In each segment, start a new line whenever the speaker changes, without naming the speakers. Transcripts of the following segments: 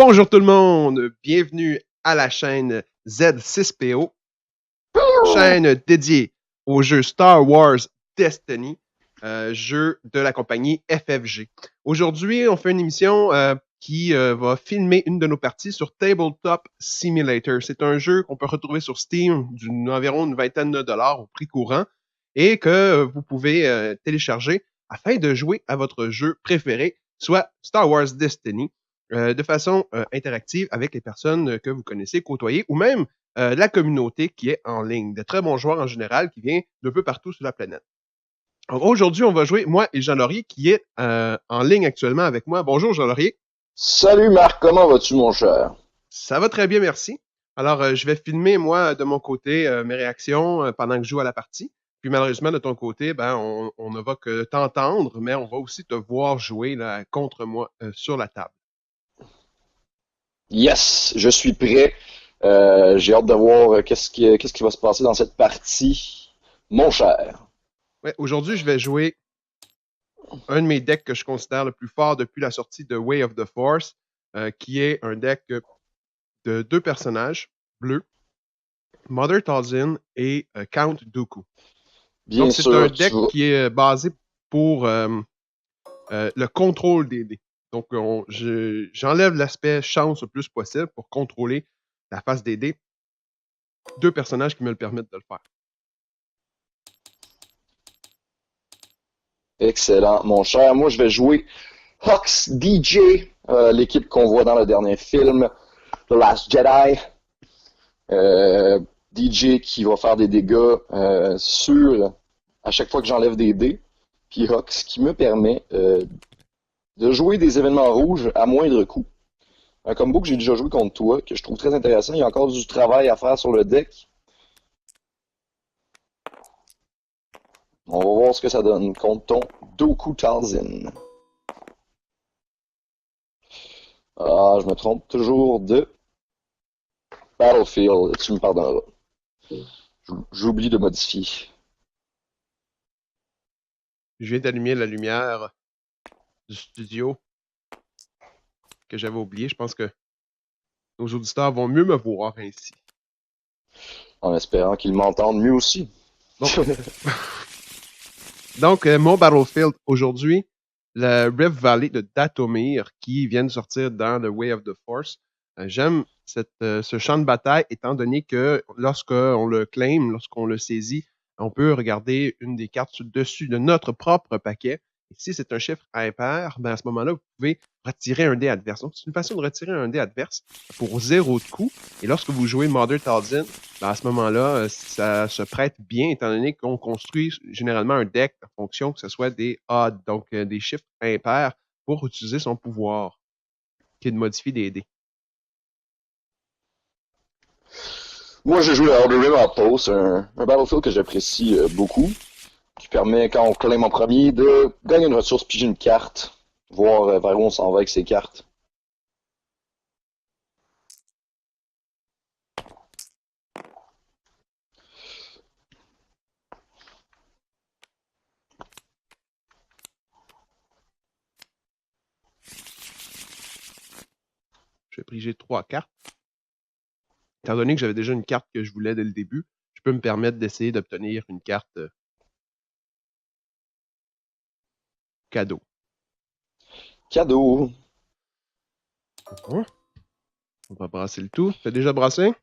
Bonjour tout le monde, bienvenue à la chaîne Z6PO, chaîne dédiée au jeu Star Wars Destiny, jeu de la compagnie FFG. Aujourd'hui, on fait une émission qui va filmer une de nos parties sur Tabletop Simulator. C'est un jeu qu'on peut retrouver sur Steam d'environ une vingtaine de dollars au prix courant et que vous pouvez télécharger afin de jouer à votre jeu préféré, soit Star Wars Destiny, de façon interactive avec les personnes que vous connaissez, côtoyez, ou même la communauté qui est en ligne, de très bons joueurs en général qui viennent d'un peu partout sur la planète. Alors, aujourd'hui, on va jouer, moi et Jean Laurier, qui est en ligne actuellement avec moi. Bonjour Jean Laurier.
Salut Marc, comment vas-tu mon cher?
Ça va très bien, merci. Alors, je vais filmer, moi, de mon côté, mes réactions pendant que je joue à la partie. Puis malheureusement, de ton côté, on ne va que t'entendre, mais on va aussi te voir jouer là, contre moi sur la table.
Yes, je suis prêt. J'ai hâte de voir qu'est-ce qui va se passer dans cette partie, mon cher.
Ouais, aujourd'hui, je vais jouer un de mes decks que je considère le plus fort depuis la sortie de Way of the Force, qui est un deck de deux personnages bleus, Mother Talzin et Count Dooku.
Bien
Donc, c'est un
sûr,
deck qui est basé pour le contrôle des dés. Donc, j'enlève l'aspect chance le plus possible pour contrôler la face des dés. Deux personnages qui me le permettent de le faire.
excellent, mon cher. Moi, je vais jouer Hux DJ, l'équipe qu'on voit dans le dernier film, The Last Jedi. DJ qui va faire des dégâts sur à chaque fois que j'enlève des dés. Puis Hux qui me permet de jouer des événements rouges à moindre coût. Un combo que j'ai déjà joué contre toi, que je trouve très intéressant. Il y a encore du travail à faire sur le deck. On va voir ce que ça donne contre ton Dooku Talzin. Ah, je me trompe toujours de Battlefield, tu me pardonneras. J'oublie de modifier.
Je viens d'allumer la lumière du studio que j'avais oublié. Je pense que nos auditeurs vont mieux me voir ainsi.
En espérant qu'ils m'entendent mieux aussi.
Bon. Donc, mon Battlefield aujourd'hui, le Rift Valley de Dathomir qui vient de sortir dans The Way of the Force. J'aime ce champ de bataille étant donné que lorsqu'on le claim, lorsqu'on le saisit, on peut regarder une des cartes dessus de notre propre paquet. Et si c'est un chiffre impair, à ce moment-là, vous pouvez retirer un dé adverse. Donc, c'est une façon de retirer un dé adverse pour 0 de coût. Et lorsque vous jouez Mother Talzin, à ce moment-là, ça se prête bien, étant donné qu'on construit généralement un deck en fonction que ce soit des odds, donc des chiffres impairs, pour utiliser son pouvoir, qui est de modifier des dés.
Moi, j'ai joué à Outer Rim Outpost, un Battlefield que j'apprécie beaucoup, qui permet, quand on claim en premier, de gagner une ressource, piger une carte, voir vers où on s'en va avec ces cartes.
Je vais piger 3 cartes. Étant donné que j'avais déjà une carte que je voulais dès le début, je peux me permettre d'essayer d'obtenir une carte cadeau.
Cadeau!
On va brasser le tout. T'as déjà brassé?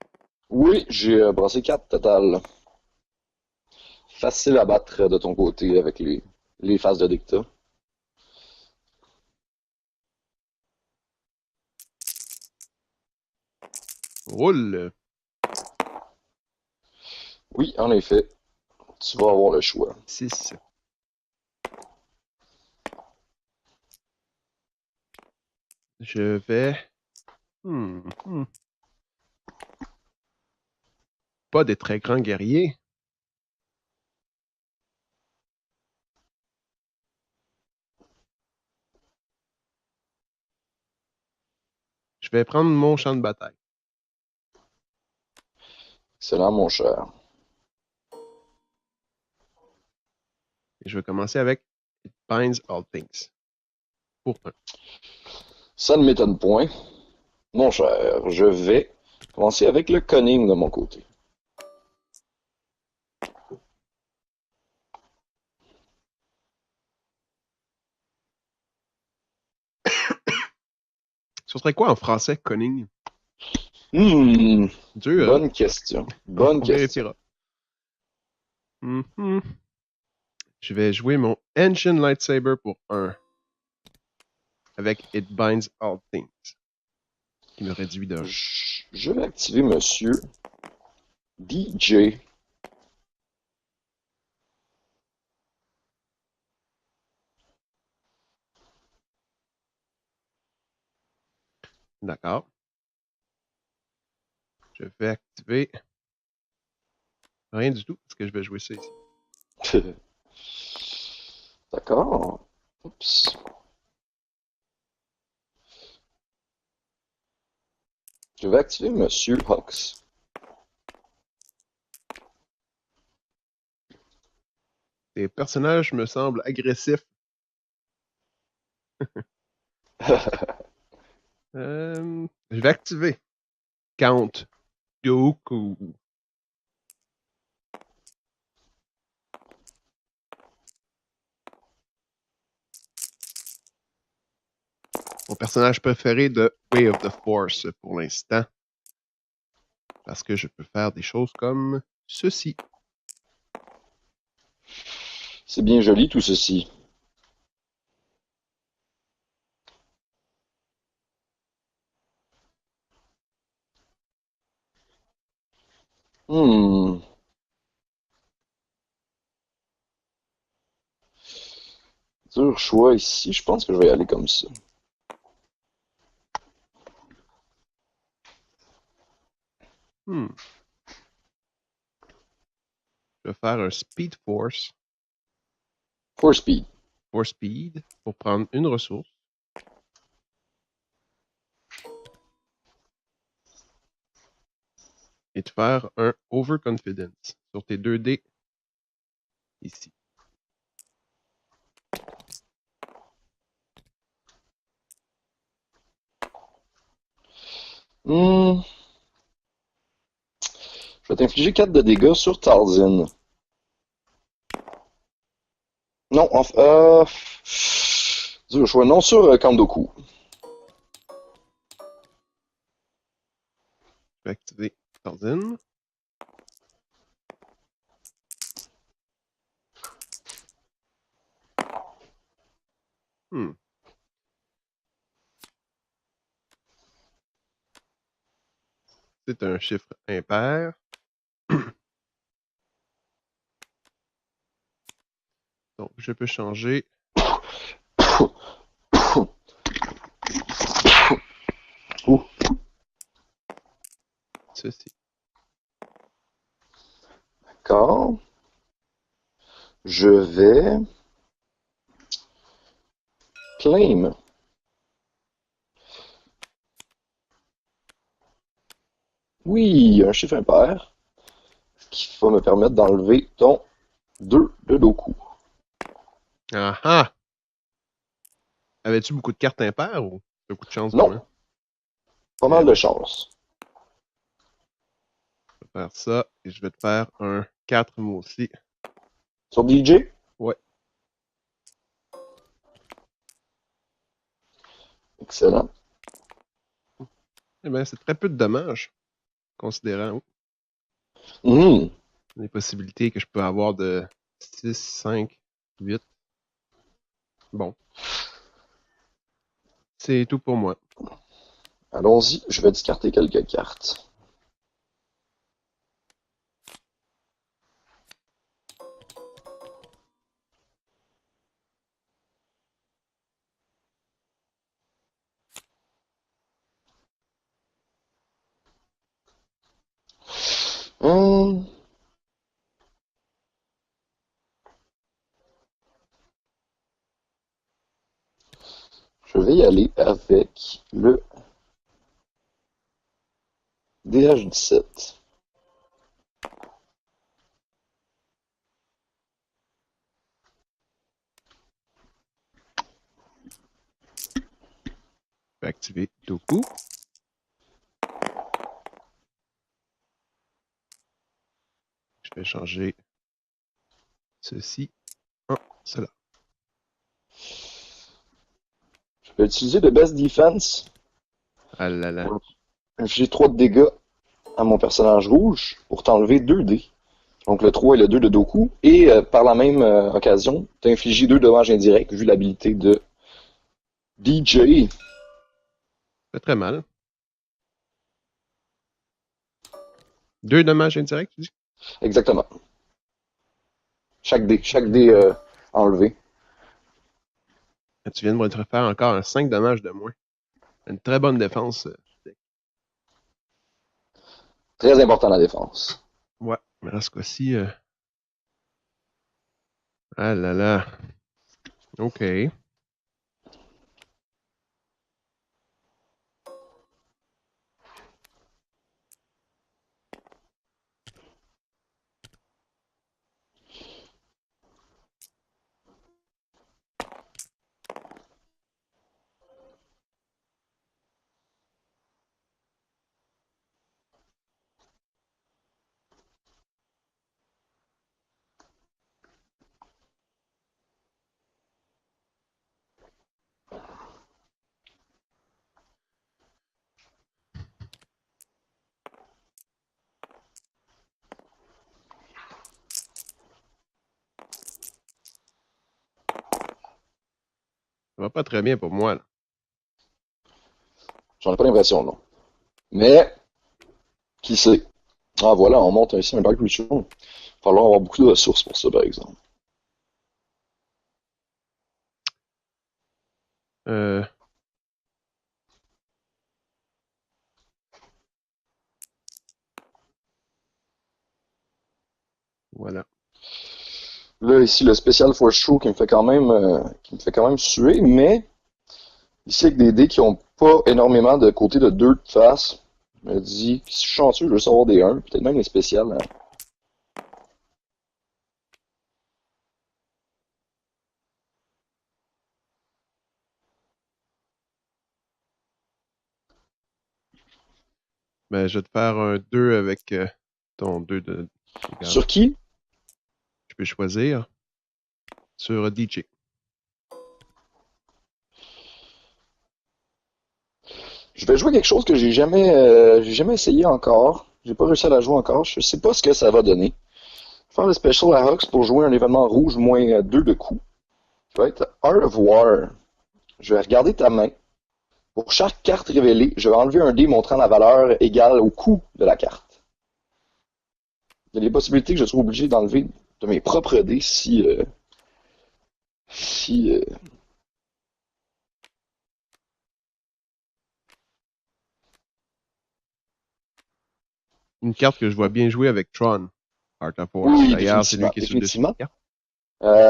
Oui, j'ai brassé 4 total. Facile à battre de ton côté avec les phases de dictat.
Roule.
Oui, en effet, tu vas avoir le choix.
6. Je vais... Pas des très grands guerriers. Je vais prendre mon champ de bataille.
Excellent, mon cher.
Et je vais commencer avec It Binds All Things. Pour 1.
Ça ne m'étonne point. Mon cher, je vais commencer avec le cunning de mon côté.
Ce serait quoi en français, cunning?
Hmm,
Dur, hein?
bonne question. Bonne
On
question.
vérifiera. Mhm. Je vais jouer mon Ancient Lightsaber pour 1 avec It Binds All Things, qui me réduit de 1.
Je vais activer Monsieur DJ.
D'accord. Je vais activer rien du tout parce que je vais jouer ça ici.
D'accord. Oups. Je vais activer Monsieur Hux.
Les personnages me semblent agressifs. Je vais activer Count Dooku. Mon personnage préféré de Way of the Force pour l'instant. Parce que je peux faire des choses comme ceci.
C'est bien joli tout ceci. Hmm. Dur choix ici. Je pense que je vais y aller comme ça.
Hmm. Je vais faire un Speed Force.
For speed.
For Speed. Pour prendre une ressource. Et de faire un Overconfidence sur tes 2 dés ici.
Hmm. Je vais t'infliger 4 de dégâts sur Talzin. Non, dur choix. Non sur Kandoku.
Je vais activer Tarzan. Hmm. C'est un chiffre impair. Donc, je peux changer
Ouh.
ceci.
D'accord. Je vais claim. Oui, un chiffre impair. Ce qui va me permettre d'enlever ton 2 de Doku.
Ah ah! Avais-tu beaucoup de cartes impaires ou beaucoup de chance
Non,
vraiment?
pas
Eh
mal de
ben,
chance.
je vais faire ça et je vais te faire un 4 moi aussi.
Sur DJ?
Ouais.
Excellent.
Eh bien, c'est très peu de dommages, considérant
Mhm.
les possibilités que je peux avoir de 6, 5, 8. Bon, c'est tout pour moi.
Allons-y, je vais discarter quelques cartes. Hum, je vais y aller avec le DH17.
Je vais activer Doku. Je vais changer ceci en cela.
Je vais utiliser le Best Defense
Ah là là.
pour infliger 3 de dégâts à mon personnage rouge pour t'enlever 2 dés. Donc le 3 et le 2 de Doku. Et par la même occasion, t'infliger 2 dommages indirects vu l'habilité de DJ.
Pas très mal. 2 dommages indirects, tu dis?
Exactement. Chaque dé enlevé.
Tu viens de me faire encore un 5 dommages de moins. Une très bonne défense.
Très important la défense.
Ouais, mais dans ce cas-ci. Ah là là. OK. Ça va pas très bien pour moi, là.
J'en ai pas l'impression, non. Mais, qui sait? Ah voilà, on monte ici un Dark Ritual. Il va falloir avoir beaucoup de ressources pour ça, par exemple.
Euh, voilà.
Là, ici, le Special Force Show qui me fait quand même suer, mais ici, avec des dés qui ont pas énormément de côté de 2 de face, je me dis, si je suis chanceux, je veux savoir des 1, peut-être même les spéciales. Hein.
Ben, je vais te faire un 2 avec ton 2 de. Regarde,
Sur qui?
tu peux choisir. Sur DJ.
Je vais jouer quelque chose que j'ai jamais essayé encore. J'ai pas réussi à la jouer encore. Je sais pas ce que ça va donner. Je vais faire le Special à Hux pour jouer un événement rouge moins 2 de coups. Ça va être Art of War. Je vais regarder ta main. Pour chaque carte révélée, je vais enlever un dé montrant la valeur égale au coût de la carte. Il y a des possibilités que je sois obligé d'enlever de mes propres dés si
Une carte que je vois bien jouer avec Tron. Art of War.
oui,
D'ailleurs, c'est lui
définitivement,
qui est sur le dessus de la
définitivement.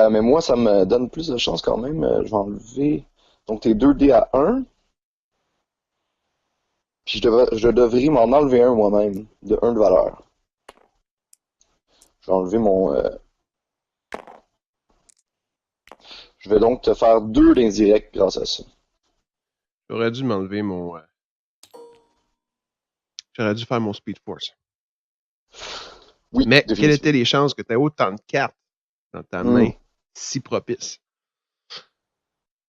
carte.
Mais moi, ça me donne plus de chance quand même. Je vais enlever donc tes 2 dés à 1. Puis je devrais m'en enlever un moi-même, de 1 de valeur. Je vais enlever mon. Je vais donc te faire 2 d'indirect grâce à ça.
J'aurais dû m'enlever mon. J'aurais dû faire mon Speed Force.
Oui,
Mais quelles étaient
définitivement.
les chances que tu aies autant de cartes dans ta main
Hmm.
si propice?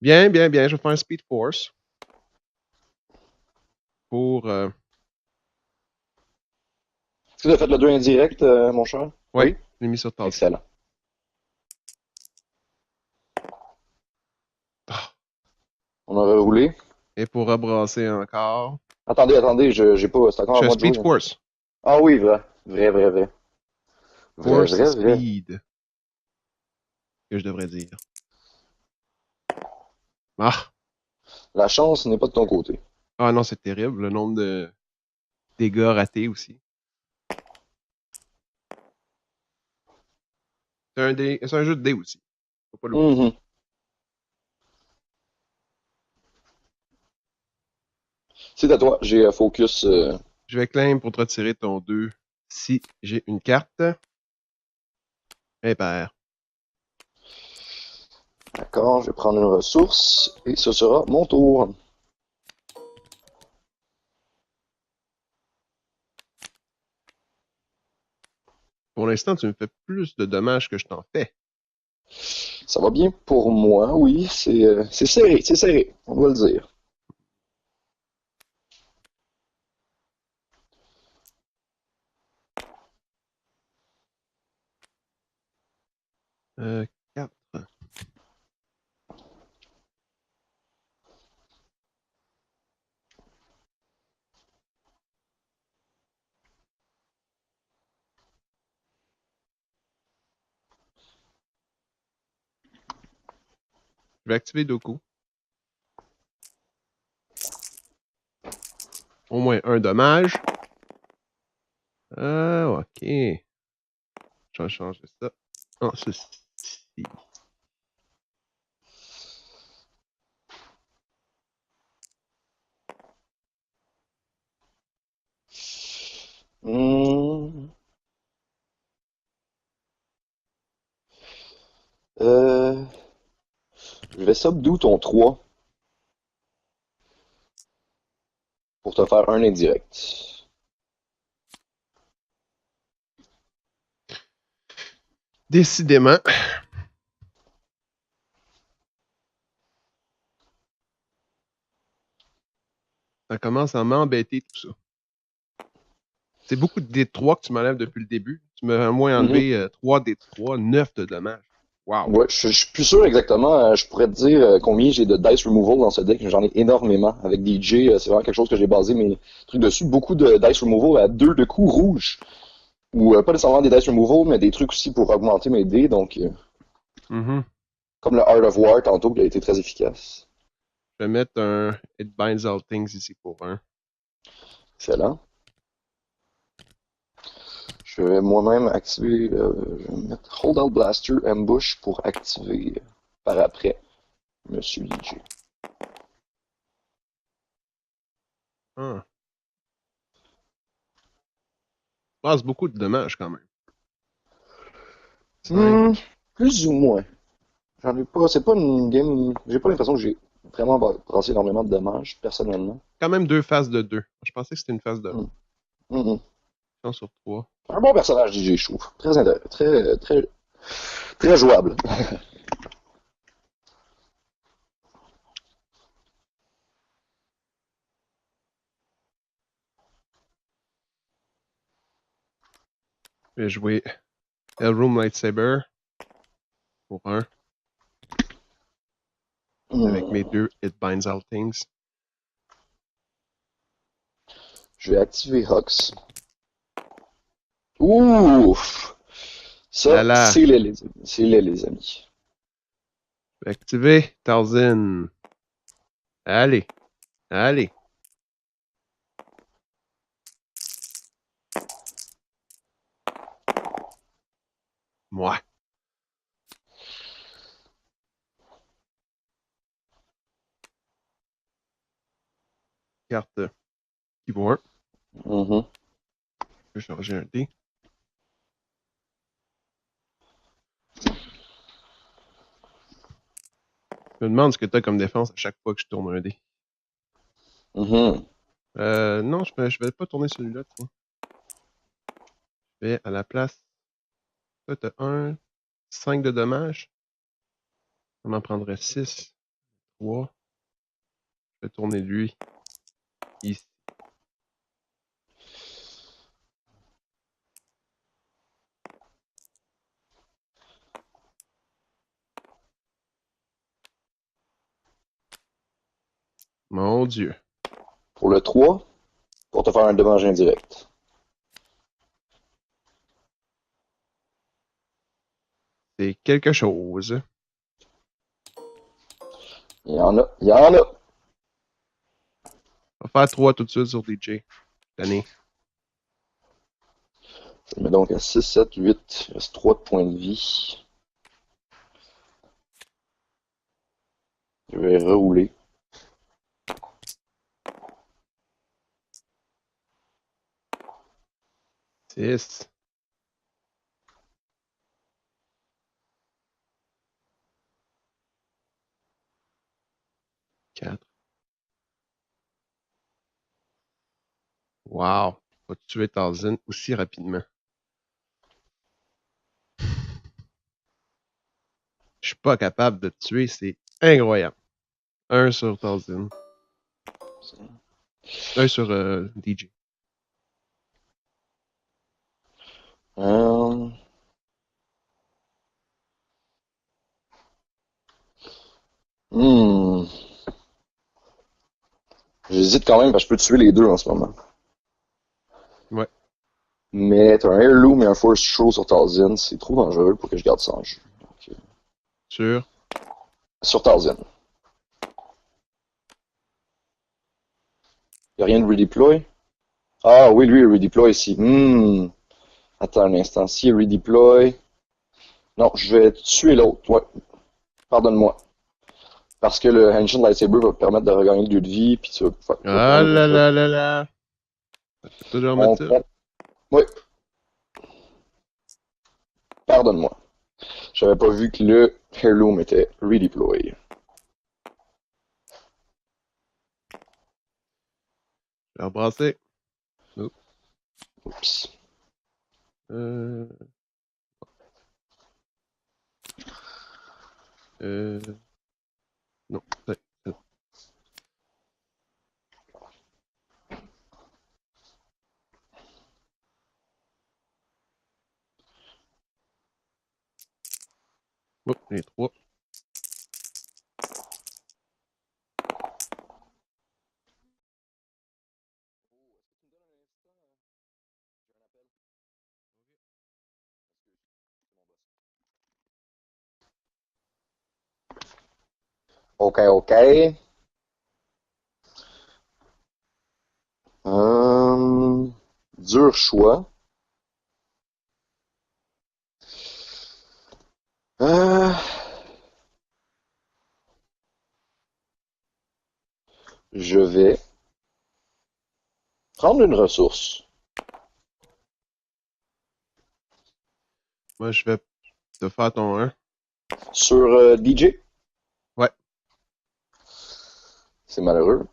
Bien, bien, bien. Je vais faire un Speed Force pour.
Est-ce que tu as fait le 2 indirect, mon cher?
Ouais,
Oui?
je l'ai mis sur table.
Excellent.
Ah.
On a reroulé.
Et pour rebrasser encore.
Attendez, j'ai pas. C'est encore
Je
à
fais
moi de
Speed
jouer. Hein.
Force.
Ah oui, vrai. Vrai, vrai, vrai. Vrai,
Force
vrai, vrai.
Speed, que je devrais dire. Ah!
La chance n'est pas de ton côté.
Ah non, c'est terrible. Le nombre de dégâts ratés aussi. C'est un jeu de dés aussi. Faut pas l'oublier.
Mhm. C'est à toi. J'ai focus.
Je vais claim pour te retirer ton 2 si j'ai une carte impair.
D'accord, je vais prendre une ressource et ce sera mon tour.
Pour l'instant, tu me fais plus de dommages que je t'en fais.
Ça va bien pour moi, oui. C'est serré, on doit le dire.
Euh, 4. Je vais activer Doku. Au moins un dommage. Ok. Je vais changer ça. En ceci.
Hmm. Euh, je vais subdue ton 3 pour te faire un indirect.
Décidément. Ça commence à m'embêter tout ça. C'est beaucoup de D3 que tu m'enlèves depuis le début. Tu m'as au moins
Mhm.
enlevé 3 D3, 9 de dommages. Wow.
Ouais, je suis plus sûr exactement. Je pourrais te dire combien j'ai de dice removal dans ce deck. J'en ai énormément. Avec DJ, c'est vraiment quelque chose que j'ai basé mes trucs dessus. Beaucoup de dice removal à 2 de coups rouges. Ou pas nécessairement des dice removal, mais des trucs aussi pour augmenter mes dés. Donc,
Mhm.
comme le Art of War tantôt, qui a été très efficace.
Je vais mettre un It Binds All Things ici pour un.
Excellent. Je vais moi-même activer, je vais mettre Holdout Blaster Ambush pour activer par après Monsieur DJ.
Ah. Passe beaucoup de dommages quand même. 5.
Hmm, plus ou moins. J'en ai pas, c'est pas une game, j'ai pas l'impression que j'ai vraiment brassé énormément de dommages, personnellement.
Quand même 2 phases de 2. Je pensais que c'était une phase de
Hmm. Mhm.
1 sur 3.
Un bon personnage, DJ, je trouve. Très jouable.
Je vais jouer Hellroom Lightsaber pour un. Avec mes
Hmm.
2 It Binds All Things.
Je vais activer Hux. Ouf!
Là
Ça,
là.
c'est laid, les amis. C'est laid, les amis.
Je vais activer Tarzan. Allez. Allez. Moi. Carte qui vaut 1.
Mhm.
Je vais changer un dé. Je me demande ce que tu as comme défense à chaque fois que je tourne un dé.
Mhm.
Non, je vais pas tourner celui-là, tiens. Je vais à la place. Toi, t'as 1, 5 de dommages. Ça m'en prendrait 6. 3. Je vais tourner lui ici. Mon Dieu.
Pour le 3, pour te faire un dommage indirect.
C'est quelque chose.
Il y en a. Il y en a.
On va faire 3 tout de suite sur DJ. L'année.
Je le mets donc à 6, 7, 8. Il reste 3 de points de vie. Je vais rerouler.
6. 4. Wow. Va tuer Tarzan aussi rapidement. suis pas capable de te tuer, c'est incroyable. 1 sur Talzin. 1 sur DJ.
J'hésite quand même parce que je peux tuer les deux en ce moment.
Ouais.
Mais t'as un Heirloom et un Force Throw sur Talzin, c'est trop dangereux pour que je garde ça en jeu. Donc, sur Talzin. Y'a rien de redeploy? Ah oui, lui, il redeploy ici. Attends un instant. Si il redeploy... Non, je vais tuer l'autre. Ouais. Pardonne-moi. Parce que le Ancient Lightsaber va te permettre de regagner 2 de vie, puis tu vas...
Ah là là là là! Faut toujours mettre ça.
Oui. Pardonne-moi. J'avais pas vu que le Heirloom était redeploy.
Je vais rebrasser.
Oups.
Non, c'est ça. Oh, les 3.
Ok, ok. Dur choix. Je vais prendre une ressource.
Moi, je vais te faire ton 1.
Sur DJ?
Ouais.
C'est malheureux.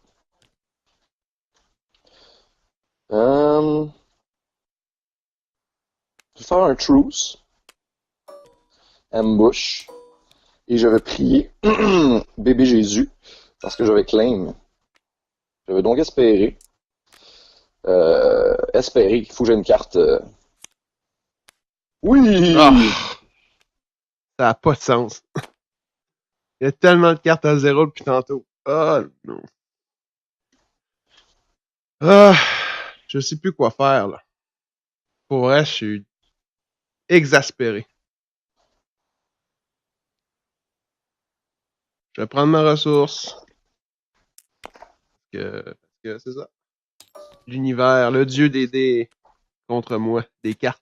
Je vais faire un truce. Ambush. Et je vais prier bébé Jésus parce que je vais claim. Je vais donc espérer. Espérer qu'il faut que j'ai une carte. Oui!
Ah! Ça n'a pas de sens. Il y a tellement de cartes à 0 depuis tantôt. Ah non. Ah! Je sais plus quoi faire, là. Pour vrai, je suis exaspéré. Je vais prendre ma ressource. Parce que c'est ça. L'univers, le dieu des dés contre moi, des cartes.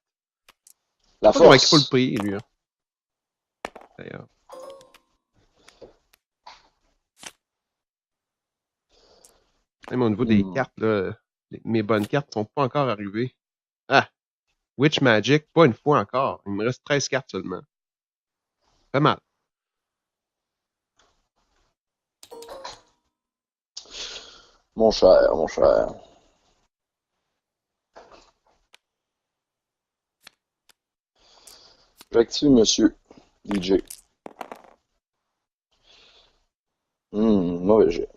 La
Je sais pas comment il faut le
force.
prier, lui. Hein. D'ailleurs. Même au niveau des cartes, là, mes bonnes cartes sont pas encore arrivées. Ah! Witch Magic, pas une fois encore. Il me reste 13 cartes seulement. Pas mal.
Mon cher, mon cher. J'active monsieur DJ. Mauvais jet.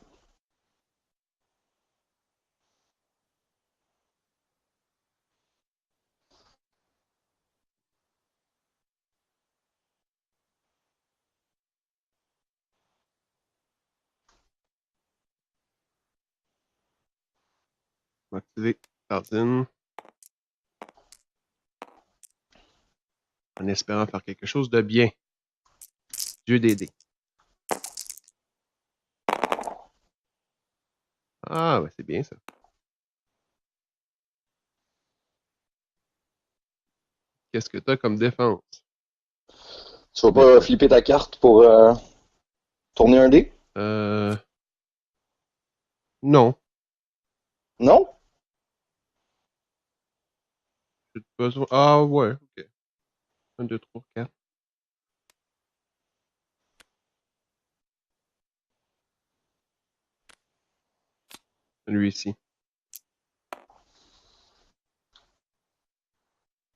On va activer Cardine. En espérant faire quelque chose de bien. Dieu des dés. Ah, ouais, c'est bien ça. Qu'est-ce que t'as comme défense?
Tu vas pas flipper ta carte pour tourner un dé?
Non.
Non?
J'ai besoin. Ah, ouais, ok. 1, 2, 3, 4. Lui ici.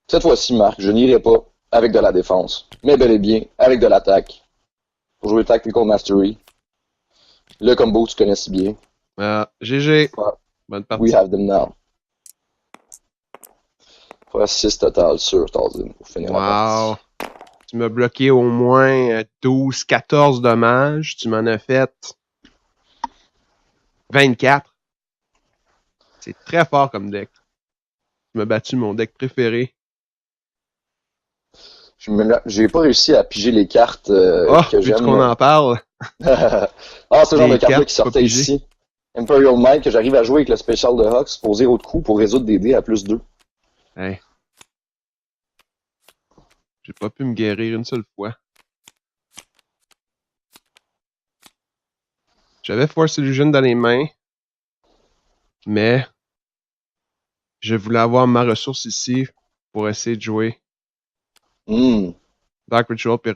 Cette fois-ci, Marc, je n'irai pas avec de la défense, mais bel et bien avec de l'attaque. pour jouer Tactical Mastery. Le combo que tu connais si bien.
GG.
Ouais.
Bonne partie.
We have them now. Faire 6 total sur Tarzan pour finir la
Wow.
partie.
Tu m'as bloqué au moins 12, 14 dommages. Tu m'en as fait 24. C'est très fort comme deck. Tu m'as battu mon deck préféré.
J'ai pas réussi à piger les cartes que
Vu
j'aime.
qu'on en parle.
C'est le genre de carte qui sortait
pigées.
ici. Imperial Might que j'arrive à jouer avec le spécial de Hux pour 0 de coup pour résoudre des dés à plus 2.
Hey. J'ai pas pu me guérir une seule fois. J'avais Force Illusion dans les mains. Mais je voulais avoir ma ressource ici pour essayer de jouer Dark Ritual puis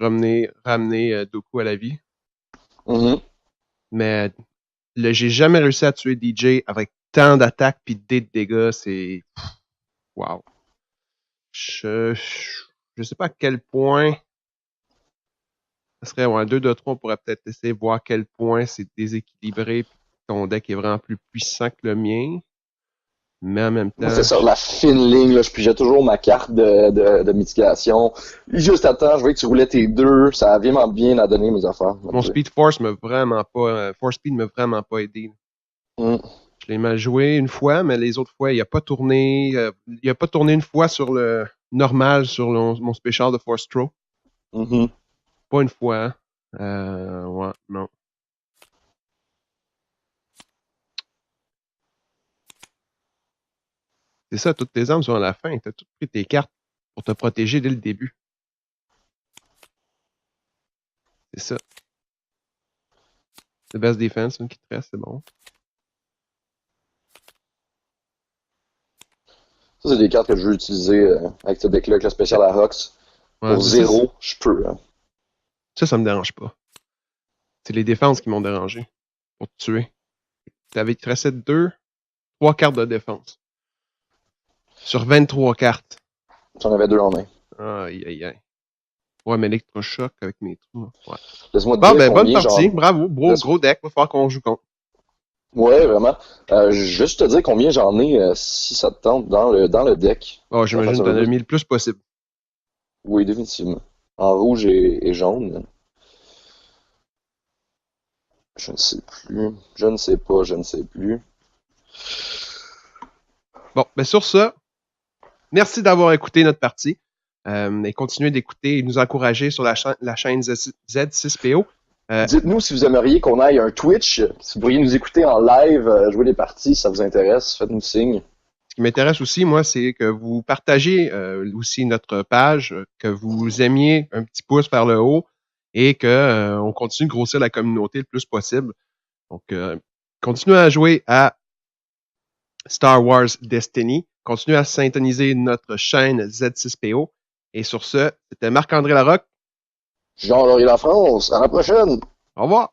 ramener Dooku à la vie. Mais j'ai jamais réussi à tuer DJ avec tant d'attaques puis de dégâts. C'est... Wow. Je sais pas à quel point... Ça serait un 2 de 3, on pourrait peut-être essayer de voir à quel point c'est déséquilibré puis ton deck est vraiment plus puissant que le mien. Mais en même temps...
C'est ça, la fine ligne, là, je pigeais toujours ma carte de mitigation. Juste à temps, je voyais que tu roulais tes 2, ça a vraiment bien à donner mes affaires.
Mon Speed Force m'a vraiment pas... Force Speed m'a vraiment pas aidé. Je l'ai mal joué une fois, mais les autres fois, il a pas tourné. Il a pas tourné une fois sur le normal, sur mon spécial de Force Throw. Pas une fois. Ouais, non. C'est ça, toutes tes armes sont à la fin. T'as toutes pris tes cartes pour te protéger dès le début. C'est ça. The best defense, une qui te reste, c'est bon.
Ça, c'est des cartes que je veux utiliser avec ce deck-là, avec le spécial à Hux. Pour 0, je peux. Hein.
Ça me dérange pas. C'est les défenses qui m'ont dérangé pour te tuer. Il te restait 3 cartes de défense. Sur 23 cartes.
J'en avais 2 en main.
Aïe, aïe, aïe. Ouais, mais électrochoc avec mes trous. Ouais.
Laisse-moi te dire
bonne partie. Bravo. Gros deck. Il va falloir qu'on joue contre.
Ouais, vraiment. Juste te dire combien j'en ai, si ça te tente, dans le deck.
Oh, j'imagine que t'en as mis le plus possible.
Oui, définitivement. En rouge et jaune. Je ne sais plus. Je ne sais pas, je ne sais plus.
Bon, ben sur ça, merci d'avoir écouté notre partie. Et continuez d'écouter et nous encourager sur la chaîne Z6PO.
Dites-nous si vous aimeriez qu'on aille un Twitch, si vous pourriez nous écouter en live, jouer des parties, si ça vous intéresse, faites-nous signe.
Ce qui m'intéresse aussi, moi, c'est que vous partagez aussi notre page, que vous aimiez un petit pouce vers le haut et que on continue de grossir la communauté le plus possible. Donc, continuez à jouer à Star Wars Destiny. Continuez à syntoniser notre chaîne Z6PO. Et sur ce, c'était Marc-André Larocque.
Jean-Laurie Lafrance, à la prochaine!
Au revoir!